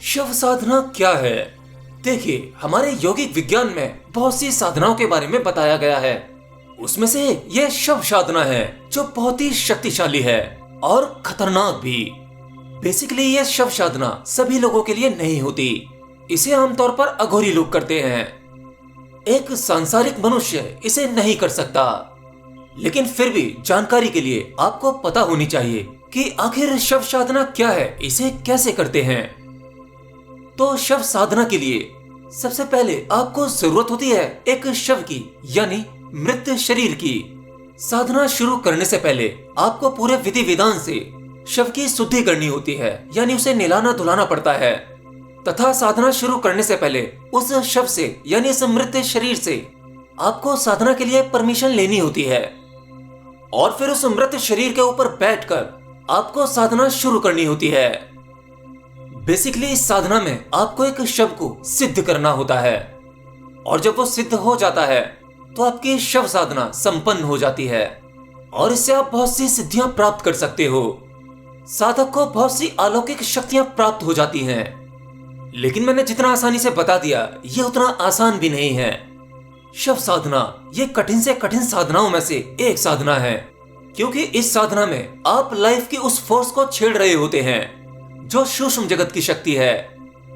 शव साधना क्या है? देखिए, हमारे यौगिक विज्ञान में बहुत सी साधनाओं के बारे में बताया गया है। उसमें से यह शव साधना है जो बहुत ही शक्तिशाली है और खतरनाक भी। बेसिकली यह शव साधना सभी लोगों के लिए नहीं होती। इसे आमतौर पर अघोरी लोग करते हैं। एक सांसारिक मनुष्य इसे नहीं कर सकता। लेकिन फिर भी जानकारी के लिए आपको पता होनी चाहिए कि आखिर शव साधना क्या है, इसे कैसे करते हैं। तो शव साधना के लिए सबसे पहले आपको जरूरत होती है एक शव की, यानी मृत शरीर की। साधना शुरू करने से पहले आपको पूरे विधि विधान से शव की शुद्धि करनी होती है, यानी उसे नहलाना धुलाना पड़ता है। तथा साधना शुरू करने से पहले उस शव से, यानी इस मृत शरीर से आपको साधना के लिए परमिशन लेनी होती है। और फिर उस मृत शरीर के ऊपर बैठकर आपको साधना शुरू करनी होती है। बेसिकली इस साधना में आपको एक शव को सिद्ध करना होता है, और जब वो सिद्ध हो जाता है तो आपकी शव साधना संपन्न हो जाती है और इससे आप बहुत सी सिद्धियां प्राप्त कर सकते हो। साधक को बहुत सी अलौकिक शक्तियां प्राप्त हो जाती हैं। लेकिन मैंने जितना आसानी से बता दिया, ये उतना आसान भी नहीं है। शव साधना ये कठिन से कठिन साधनाओं में से एक साधना है, क्योंकि इस साधना में आप लाइफ की उस फोर्स को छेड़ रहे होते हैं जो सूक्ष्म जगत की शक्ति है।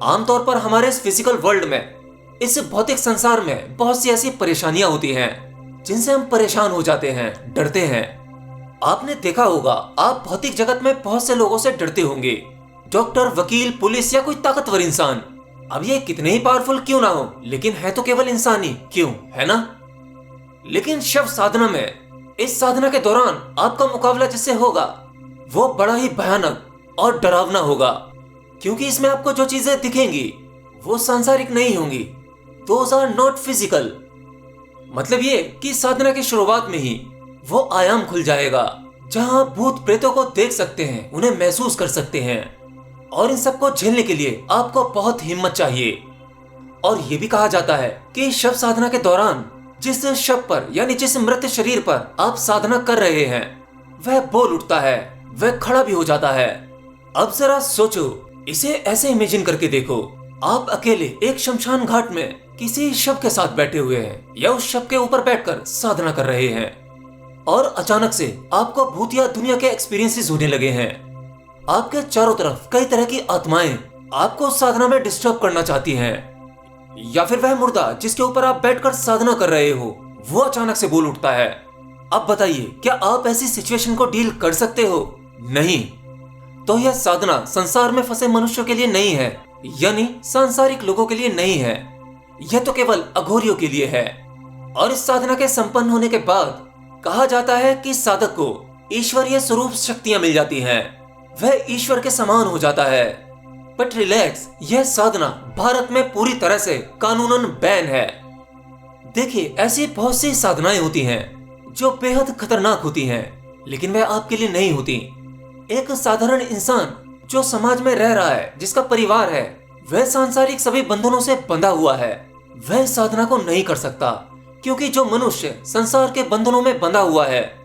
आमतौर पर हमारे इस फिजिकल वर्ल्ड में, इस भौतिक संसार में बहुत सी ऐसी परेशानियां होती हैं जिनसे हम परेशान हो जाते हैं, डरते हैं। आपने देखा होगा, आप भौतिक जगत में बहुत से लोगों से डरते होंगे। डॉक्टर, वकील, पुलिस या कोई ताकतवर इंसान। अब ये कितने ही पावरफुल क्यों ना हो, लेकिन है तो केवल इंसान ही, क्यों, है ना? लेकिन शव साधना में, इस साधना के दौरान आपका मुकाबला जिससे होगा वो बड़ा ही भयानक और डरावना होगा, क्योंकि इसमें आपको जो चीजें दिखेंगी वो सांसारिक नहीं होंगी। Those are not physical. मतलब ये कि साधना की शुरुआत में ही वो आयाम खुल जाएगा जहां आप भूत प्रेतों को देख सकते हैं, उन्हें महसूस कर सकते हैं। और इन सबको झेलने के लिए आपको बहुत हिम्मत चाहिए। और ये भी कहा जाता है कि शव साधना के दौरान जिस शव पर, यानी जिस मृत शरीर पर आप साधना कर रहे हैं, वह बोल उठता है, वह खड़ा भी हो जाता है। अब जरा सोचो, इसे ऐसे इमेजिन करके देखो, आप अकेले एक शमशान घाट में किसी शव के साथ बैठे हुए हैं या उस शव के ऊपर बैठकर साधना कर रहे हैं, और अचानक से आपको भूत या दुनिया के एक्सपीरियंसेस होने लगे हैं। आपके चारों तरफ कई तरह की आत्माएं आपको साधना में डिस्टर्ब करना चाहती हैं, या फिर वह मुर्दा जिसके ऊपर आप बैठकर साधना कर रहे हो वो अचानक से बोल उठता है। अब बताइए, क्या आप ऐसी सिचुएशन को डील कर सकते हो? नहीं। तो यह साधना संसार में फंसे मनुष्यों के लिए नहीं है, यानी सांसारिक लोगों के लिए नहीं है। यह तो केवल अघोरियों के लिए है। और इस साधना के संपन्न होने के बाद कहा जाता है कि साधक को ईश्वरीय स्वरूप शक्तियां मिल जाती हैं, वह ईश्वर के समान हो जाता है। बट रिलैक्स, यह साधना भारत में पूरी तरह से कानूनन बैन है। देखिए, ऐसी बहुत सी साधनाएं होती हैं जो बेहद खतरनाक होती हैं, लेकिन वह आपके लिए नहीं होती। एक साधारण इंसान जो समाज में रह रहा है, जिसका परिवार है, वह सांसारिक सभी बंधनों से बंधा हुआ है, वह साधना को नहीं कर सकता। क्योंकि जो मनुष्य संसार के बंधनों में बंधा हुआ है,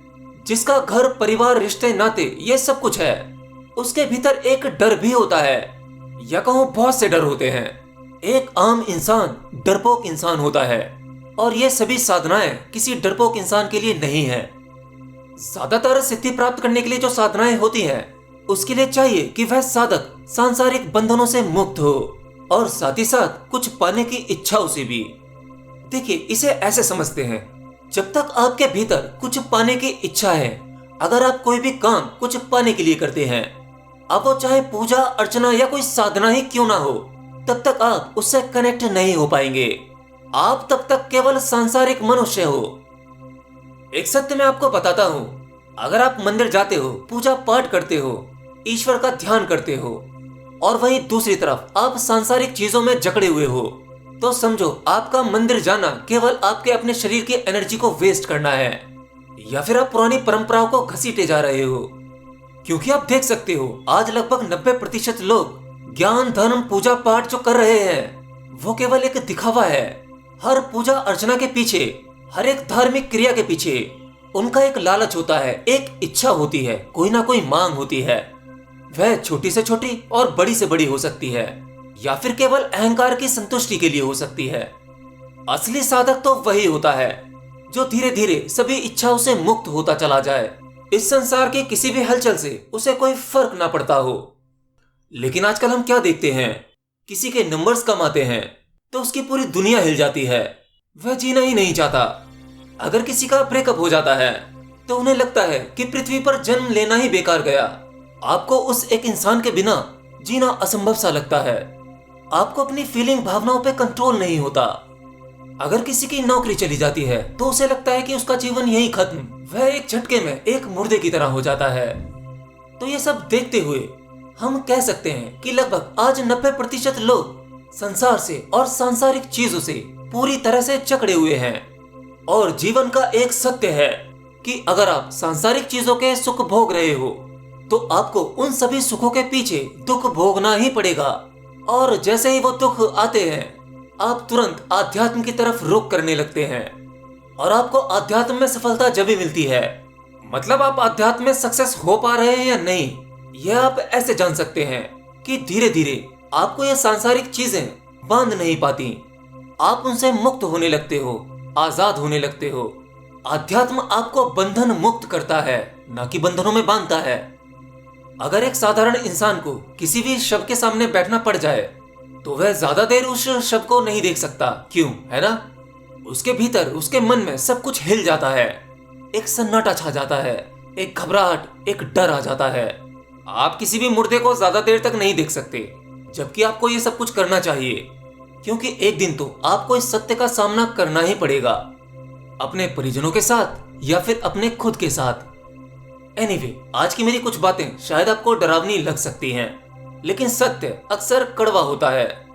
जिसका घर, परिवार, रिश्ते, नाते, ये सब कुछ है, उसके भीतर एक डर भी होता है, या कहूं बहुत से डर होते हैं। एक आम इंसान डरपोक इंसान होता है, और ये सभी साधनाएं किसी डरपोक इंसान के लिए नहीं है। ज्यादातर सिद्धि प्राप्त करने के लिए जो साधनाएं होती हैं, उसके लिए चाहिए कि वह साधक सांसारिक बंधनों से मुक्त हो और साथ ही साथ कुछ पाने की इच्छा उसे भी। देखिए, इसे ऐसे समझते हैं, जब तक आपके भीतर कुछ पाने की इच्छा है, अगर आप कोई भी काम कुछ पाने के लिए करते हैं, अब वो चाहे पूजा अर्चना या कोई साधना ही क्यों ना हो, तब तक आप उससे कनेक्ट नहीं हो पाएंगे। आप तब तक केवल सांसारिक मनुष्य हो। एक सत्य मैं आपको बताता हूँ, अगर आप मंदिर जाते हो, पूजा पाठ करते हो, ईश्वर का ध्यान करते हो, और वहीं दूसरी तरफ आप सांसारिक चीजों में जकड़े हुए हो, तो समझो आपका मंदिर जाना केवल आपके अपने शरीर की एनर्जी को वेस्ट करना है, या फिर आप पुरानी परंपराओं को घसीटे जा रहे हो। क्योंकि आप देख सकते हो, आज लगभग 90% लोग ज्ञान, धर्म, पूजा पाठ जो कर रहे हैं, वो केवल एक दिखावा है। हर पूजा अर्चना के पीछे, हर एक धार्मिक क्रिया के पीछे उनका एक लालच होता है, एक इच्छा होती है, कोई ना कोई मांग होती है। वह छोटी से छोटी और बड़ी से बड़ी हो सकती है। या फिर केवल अहंकार की संतुष्टि के लिए हो सकती है। असली साधक तो वही होता है जो धीरे धीरे सभी इच्छाओं से मुक्त होता चला जाए। इस संसार की किसी भी हलचल से उसे कोई फर्क ना पड़ता हो। लेकिन आजकल हम क्या देखते हैं, किसी के नंबर्स कम आते हैं तो उसकी पूरी दुनिया हिल जाती है, वह जीना ही नहीं चाहता। अगर किसी का ब्रेकअप हो जाता है तो उन्हें लगता है कि पृथ्वी पर जन्म लेना ही बेकार गया। आपको उस एक इंसान के बिना जीना असंभव सा लगता है। आपको अपनी फीलिंग भावनाओं पे कंट्रोल नहीं होता। अगर किसी की नौकरी चली जाती है तो उसे लगता है कि उसका जीवन यही खत्म, वह एक झटके में एक मुर्दे की तरह हो जाता है। तो ये सब देखते हुए हम कह सकते हैं कि लगभग आज 90% लोग संसार से और सांसारिक चीजों से पूरी तरह से जकड़े हुए हैं। और जीवन का एक सत्य है कि अगर आप सांसारिक चीजों के सुख भोग रहे हो तो आपको उन सभी सुखों के पीछे दुख भोगना ही पड़ेगा। और जैसे ही वो दुख आते हैं आप तुरंत आध्यात्म की तरफ रुख करने लगते हैं। और आपको आध्यात्म में सफलता जब भी मिलती है, मतलब आप आध्यात्म में सक्सेस हो पा रहे हैं या नहीं, यह आप ऐसे जान सकते हैं कि धीरे धीरे आपको ये सांसारिक चीजें बांध नहीं पाती। आप उनसे मुक्त होने लगते हो, आजाद होने लगते हो। आध्यात्म आपको बंधन मुक्त करता है, ना कि बंधनों में बांधता है। अगर एक साधारण इंसान को किसी भी शव के सामने बैठना पड़ जाए तो वह ज्यादा देर उस शव को नहीं देख सकता, क्यों, है ना? उसके भीतर, उसके मन में सब कुछ हिल जाता है, एक सन्नाटा छा जाता है, एक घबराहट, एक डर आ जाता है। आप किसी भी मुर्दे को ज्यादा देर तक नहीं देख सकते, जबकि आपको ये सब कुछ करना चाहिए, क्योंकि एक दिन तो आपको इस सत्य का सामना करना ही पड़ेगा, अपने परिजनों के साथ या फिर अपने खुद के साथ। एनीवे, आज की मेरी कुछ बातें शायद आपको डरावनी लग सकती हैं, लेकिन सत्य अक्सर कड़वा होता है।